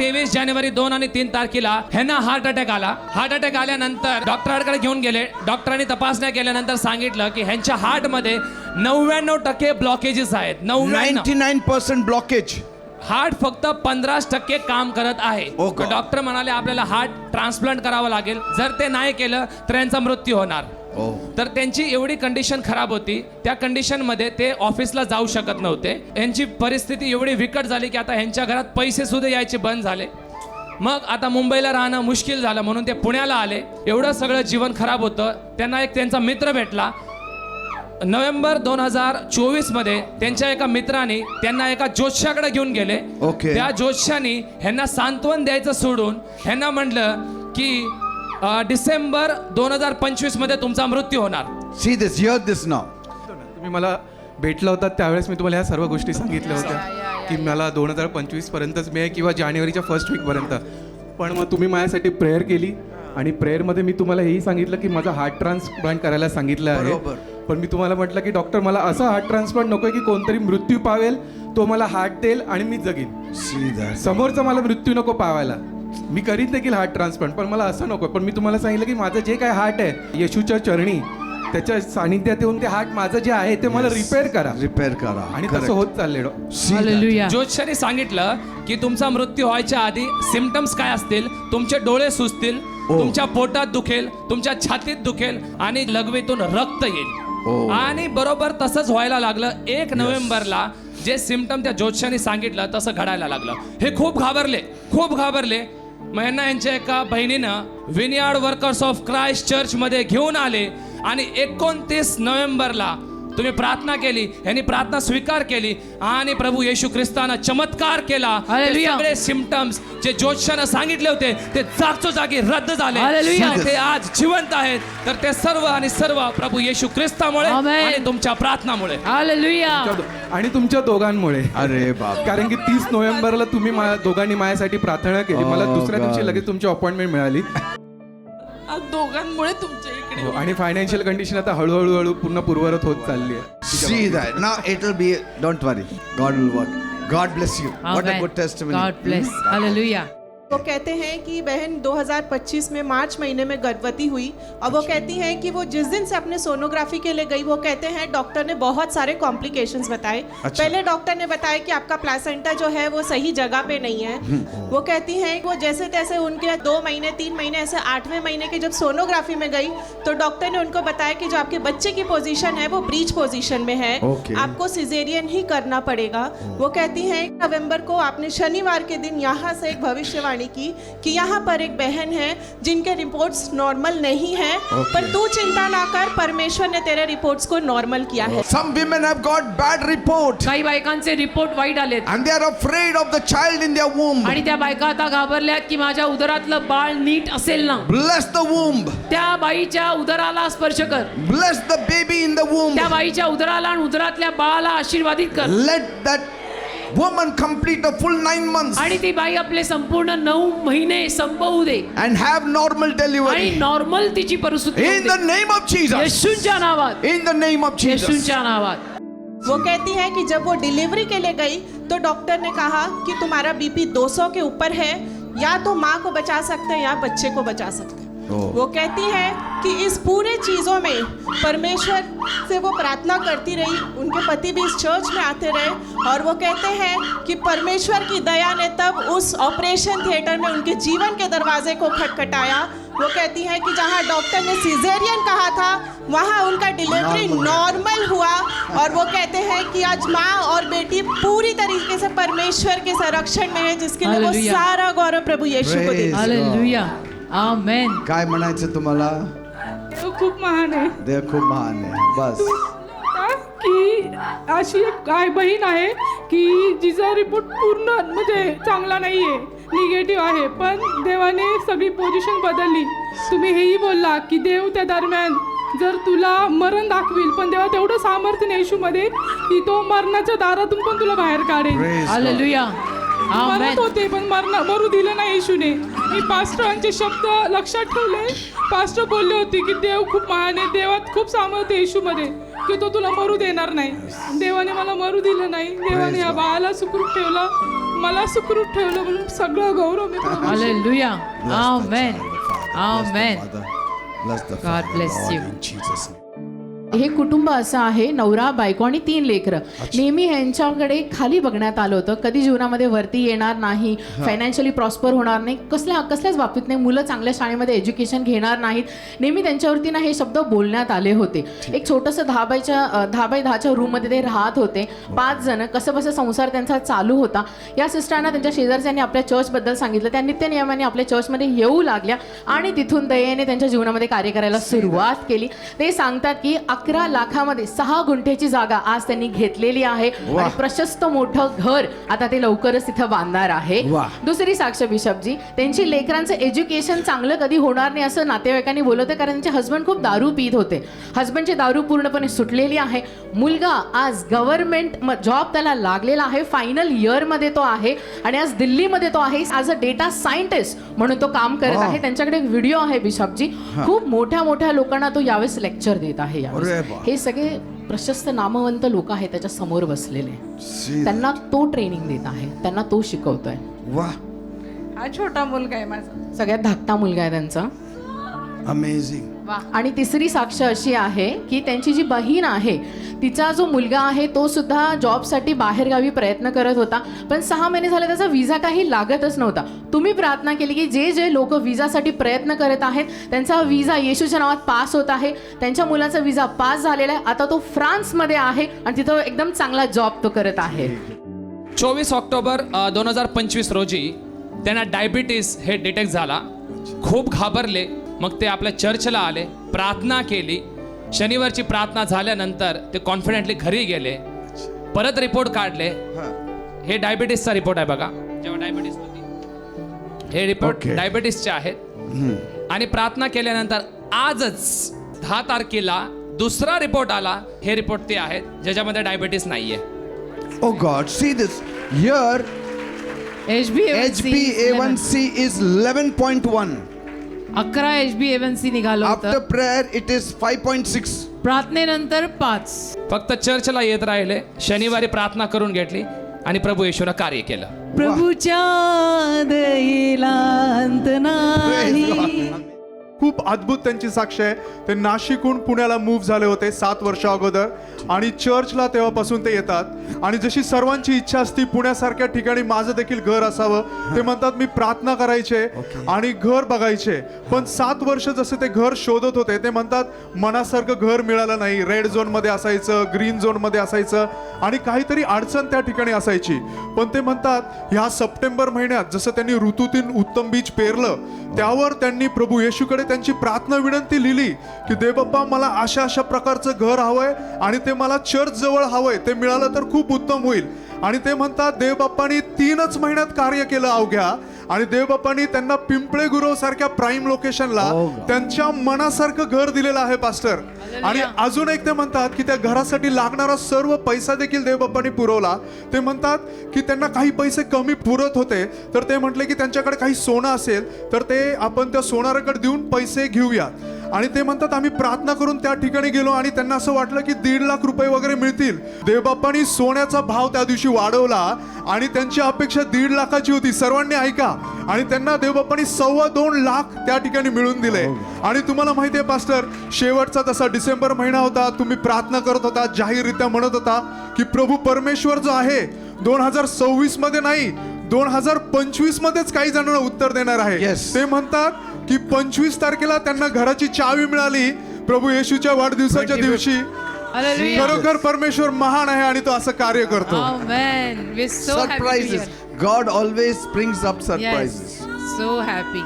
23 जानेवारी 2 आणि 3 तारखेला ह्यांना हार्ट अटॅक आला. हार्ट अटॅक आल्यानंतर डॉक्टरांकडे घेऊन गेले. डॉक्टरांनी तपासण्या केल्यानंतर सांगितलं की ह्यांच्या हार्ट मध्ये 99% ब्लॉकेजेस आहेत. 99% ब्लॉकेज. हार्ट फक्त 15% काम करत आहे. Oh God. डॉक्टर म्हणाले आपल्याला हार्ट ट्रान्सप्लांट करावं लागेल. जर ते नाही केलं तर यांचा मृत्यू होणार. तर त्यांची एवढी कंडिशन खराब होती. त्या कंडिशन मध्ये ते ऑफिसला जाऊ शकत नव्हते. यांची परिस्थिती एवढी विकट झाली की आता ह्यांच्या घरात पैसे सुद्धा यायचे बंद झाले. मग आता मुंबईला राहणं मुश्किल झालं म्हणून ते पुण्याला आले. एवढं सगळं जीवन खराब होतं. त्यांना एक त्यांचा मित्र भेटला. नोव्हेंबर 2024 मध्ये त्यांच्या एका मित्राने त्यांना एका ज्योतिषाकडे घेऊन गेले. त्या ज्योतिषाने ह्यांना सांत्वन द्यायचं सोडून ह्यांना म्हटलं की डिसेंबर 2025 मध्ये तुमचा मृत्यू होणार. See this, hear this now. तुम्ही मला भेटला होता त्यावेळेस मी तुम्हाला ह्या सर्व गोष्टी सांगितल्या होत्या की मला 2025 पर्यंतच मिळेल किंवा जानेवारीच्या फर्स्ट वीकपर्यंत. पण मग तुम्ही माझ्यासाठी प्रेयर केली आणि प्रेयरमध्ये मी तुम्हाला हेही सांगितलं की माझा हार्ट ट्रान्सप्लांट करायला सांगितलं आहे. पण मी तुम्हाला म्हटलं की डॉक्टर मला असा हार्ट ट्रान्सप्लांट नको की कोणतरी मृत्यू पावेल, तो मला हार्ट देईल आणि मी जगीन. समोरचा मला मृत्यू नको पावायला. मी करीत देखील हार्ट ट्रान्सप्लांट, पण मला असं नको. पण मी तुम्हाला सांगितलं की माझं जे काय हार्ट आहे येशूच्या चरणी त्याच्या सानिध्यात येऊन ते हार्ट माझं जे आहे ते मला रिपेअर करा. आणि तसं होत चाललेलं. ज्योतिषाने सांगितलं की तुमचा मृत्यू व्हायच्या आधी सिम्पटम्स काय असतील. तुमचे डोळे सुजतील, तुमच्या पोटात दुखेल, तुमच्या छातीत दुखेल आणि लघवीतून रक्त येईल. आणि बरोबर तसंच व्हायला लागलं. 1 नोव्हेंबरला जे सिम्पटम त्या ज्योतिषाने सांगितलं तसं घडायला लागलं. हे खूप घाबरले. मग यांना यांच्या एका बहिणीनं विनियार्ड वर्कर्स ऑफ क्राइस्ट चर्च मध्ये घेऊन आले आणि 29 नोव्हेंबरला तुम्ही प्रार्थना केली. यांनी प्रार्थना स्वीकार केली आणि प्रभू येशू ख्रिस्तानं चमत्कार केला. सगळे सिम्पटम्स जे ज्योतिषानं सांगितले होते ते जागोजागी रद्द झाले. ते आज जिवंत आहेत. तर ते सर्व प्रभू येशू ख्रिस्तामुळे आणि तुमच्या प्रार्थनामुळे. आणि तुमच्या दोघांमुळे. अरे बाप. कारण की 30 नोव्हेंबरला तुम्ही दोघांनी माझ्यासाठी प्रार्थना केली. मला दुसऱ्या दिवशी लगेच तुमची अपॉइंटमेंट मिळाली. दोघांमुळे तुमच्या इकडे. आणि फायनान्शियल कंडिशन आता हळूहळू पूर्ण पूर्ववत होत चालली आहे. See that. Now it will be, don't worry. God will work. God bless you. What a good testimony. God bless. Hallelujah. वो कहते हैं कि बहन 2025 में मार्च महीने में गर्भवती हुई और वो कहती हैं कि वो जिस दिन से अपने सोनोग्राफी के लिए गई वो कहते हैं डॉक्टर ने बहुत सारे कॉम्प्लिकेशंस बताए. पहले डॉक्टर ने बताया कि आपका प्लासेंटा जो है वो सही जगह पे नहीं है. वो कहती हैं वो जैसे तैसे उनके 2 महीने 3 महीने ऐसे 8वें महीने की जब सोनोग्राफी में गई तो डॉक्टर ने उनको बताया कि जो आपके बच्चे की पोजीशन है वो ब्रीच पोजीशन में है. आपको सिजेरियन ही करना पड़ेगा. वो कहती हैं नवंबर को आपने शनिवार के दिन यहाँ से एक भविष्यवाणी की कि यहाँ पर एक बहन है जिनके रिपोर्ट्स नॉर्मल नहीं है. पर तू चिंता ना कर, परमेश्वर ने तेरे रिपोर्ट्स को नॉर्मल किया है. Some women have got bad report. काही बायकांचे रिपोर्ट वाईट आलेत And they are afraid of the child in their womb. आणि त्या बायका आता घाबरल्यात की माझ्या उदरातलं बाळ नीट असेल ना. Bless the womb. त्या बाईच्या उदराला स्पर्श कर. Bless the baby in the womb. त्या बाईच्या उदराला आणि उदरातल्या बाळाला आशीर्वादित कर. Let that woman complete a full 9 months. आणि ती बाई आपले संपूर्ण 9 महिने संपवू दे And have normal आणि delivery. नॉर्मल तिची परिस्थिती In the name of Jesus. येशूच्या नावात. In the name of Jesus. येशूच्या नावात. वो कहती है कि जब वो डिलीवरी के लिए गई तो डॉक्टर ने कहा कि तुम्हारा बीपी 200 के ऊपर है. या तो माँ को बचा सकते हैं या बच्चे को बचा सकते हैं. वो कहती है कि इस पूरे चीज़ों में परमेश्वर से वो प्रार्थना करती रही. उनके पति भी इस चर्च में आते रहे और वो कहते हैं कि परमेश्वर की दया ने तब उस ऑपरेशन थिएटर में उनके जीवन के दरवाजे को खटखटाया. वो कहती है कि जहाँ डॉक्टर ने सिजेरियन कहा था वहाँ उनका डिलीवरी नॉर्मल हुआ. और वो कहते हैं कि आज माँ और बेटी पूरी तरीके से परमेश्वर के संरक्षण में है जिसके लिए वो सारा गौरव प्रभु यीशु को देते हैं. हालेलुया. आमेन. काय म्हणायचं तुम्हाला? देव खूप महान आहे. देव खूप महान आहे. बस. की अशी एक काय बहीण आहे की जिचा रिपोर्ट पूर्ण म्हणजे चांगला नाही आहे, निगेटिव्ह आहे. पण देवाने सगळी पोझिशन बदलली. तुम्ही हेही बोलला की देव त्या दरम्यान जर तुला मरण दाखवील पण देवा तेवढं सामर्थ्य नाही येशूमध्ये की तो मरणाच्या दारातून पण तुला बाहेर काढेल. हालेलुया. मरत होते पण मरू दिलं नाही येशूने. मी पास्टरांचे शब्द लक्षात ठेवले. पास्टर बोलले होते की देव खूप महान आहे, देवात खूप सामर्थ्य येशूमध्ये की तो तुला मरू देणार नाही. देवाने मला मरू दिलं नाही. देवाने या बाळाला सुखरूप ठेवलं. मला सुखरूप ठेवलं म्हणून सगळं गौरव मी प्रभूला. Hallelujah. Bless the amen. child, the Father. Bless the amen. mother. Bless the God Father, bless Lord, you. in Jesus' name. हे कुटुंब असं आहे, नवरा बायको आणि 3 लेकरं. नेहमी ह्यांच्याकडे खाली बघण्यात आलं होतं, कधी जीवनामध्ये वरती येणार नाही, फायनान्शियली प्रॉस्पर होणार नाही, कसल्याच बाबतीत नाही, मुलं चांगल्या शाळेमध्ये एज्युकेशन घेणार नाहीत. नेहमी त्यांच्यावरती ना हे शब्द बोलण्यात आले होते. एक छोटंसं 10x10च्या रूममध्ये ते राहत होते, 5 जण. कसं संसार त्यांचा चालू होता. या सिस्टरांना त्यांच्या शेजारच्यांनी आपल्या चर्चबद्दल सांगितलं. त्या नित्यनियमाने आपल्या चर्चमध्ये येऊ लागल्या आणि तिथून दयेने त्यांच्या जीवनामध्ये कार्य करायला सुरुवात केली. ते सांगतात की 11 लाखामध्ये 6 गुंठेची जागा आज त्यांनी घेतलेली आहे आणि प्रशस्त मोठं घर आता ते लवकरच तिथं बांधणार आहे. दुसरी साक्ष बिशपजी, त्यांची लेकरांचं एज्युकेशन चांगलं कधी होणार नाही असं नातेवाईकांनी बोलत होते, कारण त्यांचे हस्बंड खूप दारू पीत होते. हस्बंडची दारू पूर्णपणे सुटलेली आहे. मुलगा आज गव्हर्नमेंट जॉब त्याला लागलेला आहे, फायनल इयरमध्ये तो आहे आणि आज दिल्लीमध्ये तो आहे ॲज अ डेटा सायंटिस्ट म्हणून तो काम करत आहे. त्यांच्याकडे एक व्हिडिओ आहे बिशपजी, खूप मोठ्या लोकांना तो यावेळेस लेक्चर देत आहे. हे सगळे प्रशस्त नामवंत लोक आहेत त्याच्या समोर बसलेले. त्यांना तो ट्रेनिंग देत आहे, त्यांना तो शिकवतोय. वाह, हा छोटा मुलगा आहे माझा. सगळ्यात धाकटा मुलगा आहे त्यांचा. amazing. आणि तिसरी साक्ष अशी आहे की त्यांची जी बहीण आहे तिचा जो मुलगा आहे तो सुद्धा जॉबसाठी बाहेरगावी प्रयत्न करत होता, पण 6 महिने झाले त्याचा विजा काही लागतच नव्हता. तुम्ही प्रार्थना केली की जे लोक विजासाठी प्रयत्न करत आहेत त्यांचा विजा येशूच्या नावात पास होत आहे. त्यांच्या मुलाचा विजा पास झालेला आहे. आता तो फ्रान्समध्ये आहे आणि तिथं एकदम चांगला जॉब तो करत आहे. 24 ऑक्टोबर 2025 रोजी त्यांना डायबिटीस हे डिटेक्ट झाला. खूप घाबरले. मग ते आपल्या चर्चला आले, प्रार्थना केली. शनिवारची प्रार्थना झाल्यानंतर ते कॉन्फिडेंटली घरी गेले. परत रिपोर्ट काढले. हे डायबिटीसचा रिपोर्ट आहे बघा. जेव्हा डायबिटीस होती हे रिपोर्ट डायबिटीसचे आहेत. आणि प्रार्थना केल्यानंतर आजच 10 तारखेला दुसरा रिपोर्ट आला. हे रिपोर्ट ते आहेत ज्याच्यामध्ये डायबिटीस नाहीये. Oh God, see this. Here, HbA1c is 11.1. 11 HbA1c निघालं After होतं. prayer, it is 5.6. प्रार्थनेनंतर 5. फक्त चर्चला येत राहिले. शनिवारी प्रार्थना करून घेतली आणि प्रभू येशूला कार्य केलं. प्रभूच्या दयेला अंत नाही. खूप अद्भुत त्यांची साक्ष आहे. ते नाशिकहून पुण्याला मूव्ह झाले होते 7 वर्षा अगोदर आणि चर्चला तेव्हापासून ते येतात आणि जशी सर्वांची इच्छा असती पुण्यासारख्या ठिकाणी माझं देखील घर असावं. ते म्हणतात मी प्रार्थना करायचे आणि घर बघायचे, पण 7 वर्ष जसे ते घर शोधत होते ते म्हणतात मनासारखं घर मिळालं नाही. रेड झोन मध्ये असायचं, ग्रीन झोन मध्ये असायचं आणि काहीतरी अडचण त्या ठिकाणी असायची. पण ते म्हणतात ह्या सप्टेंबर महिन्यात जसं त्यांनी ऋतूतील उत्तम बीज पेरलं त्यावर त्यांनी प्रभू येशूकडे त्यांची प्रार्थना विनंती लिहिली की देवबाप्पा मला अशा प्रकारचं घर हवंय आणि ते मला चर्च जवळ हवंय. ते मिळालं तर खूप उत्तम होईल. आणि ते म्हणतात देवबाप्पानी 3च महिन्यात कार्य केलं अवघ्या. आणि देवबाप्पानी त्यांना पिंपळे गुरव सारख्या प्राईम लोकेशनला त्यांच्या मनासारखं घर दिलेलं आहे पास्टर. आणि अजून एक ते म्हणतात की त्या घरासाठी लागणारा सर्व पैसा देखील देवबाप्पानी पुरवला. ते म्हणतात की त्यांना काही पैसे कमी पुरत होते तर ते म्हटले की त्यांच्याकडे काही सोनं असेल तर ते आपण त्या सोनाराकडे देऊन पैसे घेऊयात. आणि ते म्हणतात आम्ही प्रार्थना करून त्या ठिकाणी गेलो आणि त्यांना असं वाटलं की 1.5 लाख रुपये वगैरे मिळतील. देवबाप्पानी सोन्याचा भाव त्या दिवशी वाढवला आणि त्यांची अपेक्षा 1.5 लाखाची होती. सर्वांनी ऐका. आणि त्यांना देवबाप्पानी 2.25 लाख त्या ठिकाणी मिळून दिले. आणि तुम्हाला माहिती आहे पास्टर, शेवटचा तसा डिसेंबर महिना होता. तुम्ही प्रार्थना करत होता, जाहीररित्या म्हणत होता की प्रभू परमेश्वर जो आहे 2026 मध्ये नाही 2025 मध्येच काही जणांना उत्तर देणार आहे. ते म्हणतात की 25 तारखेला त्यांना घराची चावी मिळाली प्रभू येशूच्या वाढदिवसाच्या दिवशी. खरोखर परमेश्वर महान आहे आणि तो असं कार्य करतो. Amen. We're so happy to Surprises. hear. God always brings up surprises. Yes. So happy.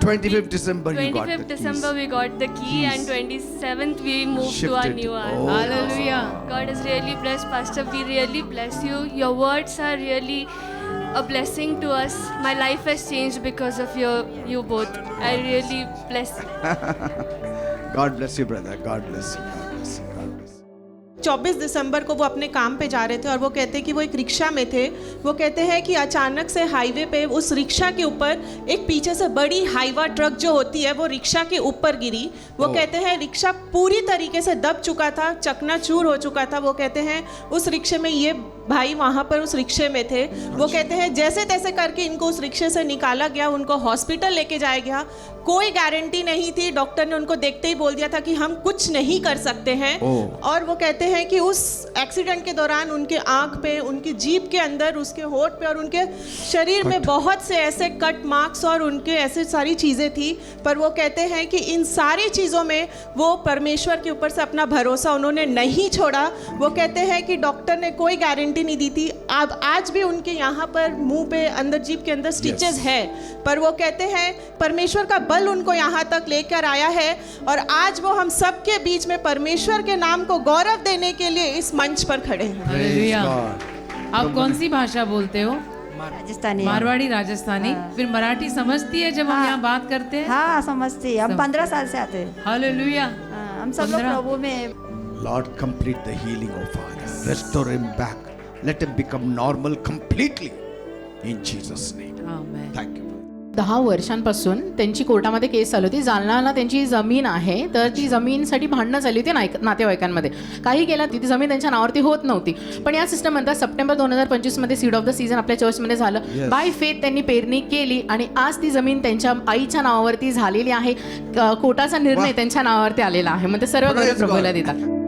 25th December you got 25th the keys. December we got the key and 27th we moved to our Shifted. new house. Oh. Hallelujah. God is really blessed, Pastor. We really bless you. Your words are really a blessing to us. My life has changed because of you both. I really bless you. God bless you, brother. God bless you. God bless you. God bless you. 24 दिसंबर को वो अपने काम पे जा रहे थे और वो कहते हैं कि वो एक रिक्शा में थे। वो कहते हैं कि अचानक से हाईवे पे उस रिक्शा के ऊपर एक पीछे से बड़ी हाईवा ट्रक जो होती है वो रिक्शा के ऊपर गिरी। वो कहते हैं रिक्शा पूरी तरीके से दब चुका था, चकनाचूर हो चुका था। वो कहते हैं उस रिक्शे में ये भाई वहाँ पर उस रिक्शे में थे। वो कहते हैं जैसे तैसे करके इनको उस रिक्शे से निकाला गया, उनको हॉस्पिटल लेके जाया गया। कोई गारंटी नहीं थी, डॉक्टर ने उनको देखते ही बोल दिया था कि हम कुछ नहीं कर सकते हैं। और वो कहते हैं कि उस एक्सीडेंट के दौरान उनके आँख पे, उनकी जीभ के अंदर, उसके होठ पे और उनके शरीर में बहुत से ऐसे कट मार्क्स और उनके ऐसे सारी चीज़ें थी। पर वो कहते हैं कि इन सारी चीज़ों में वो परमेश्वर के ऊपर से अपना भरोसा उन्होंने नहीं छोड़ा। वो कहते हैं कि डॉक्टर ने कोई गारंटी नहीं दी थी। अब आज भी उनके यहाँ पर मुंह पे अंदर जीभ के अंदर स्टिचेस है, पर वो कहते हैं परमेश्वर का बल उनको यहाँ तक लेकर आया है और आज वो हम सबके बीच में परमेश्वर के नाम को गौरव देने के लिए इस मंच पर खड़े हैं। हालेलुया। आप कौन सी भाषा बोलते हो? राजस्थानी। मारवाड़ी, राजस्थानी। फिर मराठी समझती है जब हम यहाँ बात करते हैं? हाँ समझती है, हम 15 साल से आते हैं। हालेलुया। हम सब लोग प्रभु में। Lord, complete the healing of Father. Restore him back. Let him become normal completely. In Jesus' name. Amen. Thank you. 10 वर्षांपासून त्यांची कोर्टामध्ये केस चालू होती. जालन्याला त्यांची जमीन आहे, तर ती जमीनसाठी भांडणं झाली होती नातेवाईकांमध्ये. काही केलं ती जमीन त्यांच्या नावावरती होत नव्हती. पण या सिस्टम नंतर सप्टेंबर 2025 मध्ये सीड ऑफ द सीझन आपल्या चर्चमध्ये झालं. बाय फेथ त्यांनी पेरणी केली आणि आज ती जमीन त्यांच्या आईच्या नावावरती झालेली आहे. कोर्टाचा निर्णय त्यांच्या नावावरती आलेला आहे. मग ते सर्व गौरव प्रभूला देतात.